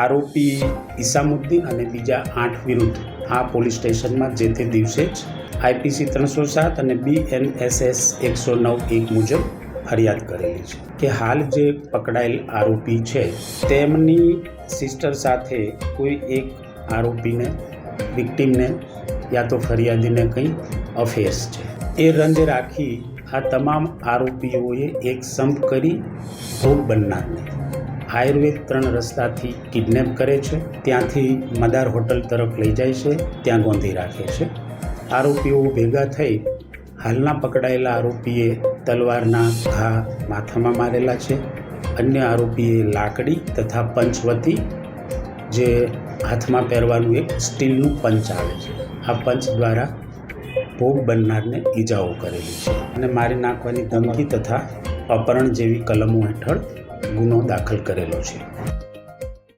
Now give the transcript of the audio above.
આરોપી ઇસામુદ્દીન અને બીજા 8 વિરુદ્ધ આ પોલીસ સ્ટેશનમાં જે તે દિવસે જ આઈપીસી 307 અને BNSS 109(1) મુજબ ફરિયાદ કરેલી છે કે હાલ જે પકડાયેલ આરોપી છે તેમની સિસ્ટર સાથે કોઈ એક આરોપીને વિક્ટીમને યા તો ફરિયાદીને કંઈ અફેર્સ છે। એ રંજ રાખી આ તમામ આરોપીઓએ એક સંપ કરી ભોગ બનનારને આયુર્વેદ 3 રસ્તાથી કિડનેપ કરે છે, ત્યાંથી મદાર હોટલ તરફ લઈ જાય છે, ત્યાં ગોંધી રાખે છે। આરોપીઓ ભેગા થઈ હાલના પકડાયેલા આરોપીએ તલવારના ઘા માથામાં મારેલા છે, અન્ય આરોપીએ લાકડી તથા પંચવતી જે હાથમાં પહેરવાનું એક સ્ટીલનું પંચ આવે છે, આ પંચ દ્વારા ભોગ બનનારને ઈજાઓ કરેલી છે અને મારી નાખવાની ધમકી તથા અપહરણ જેવી કલમો હેઠળ ગુનો દાખલ કરેલો છે।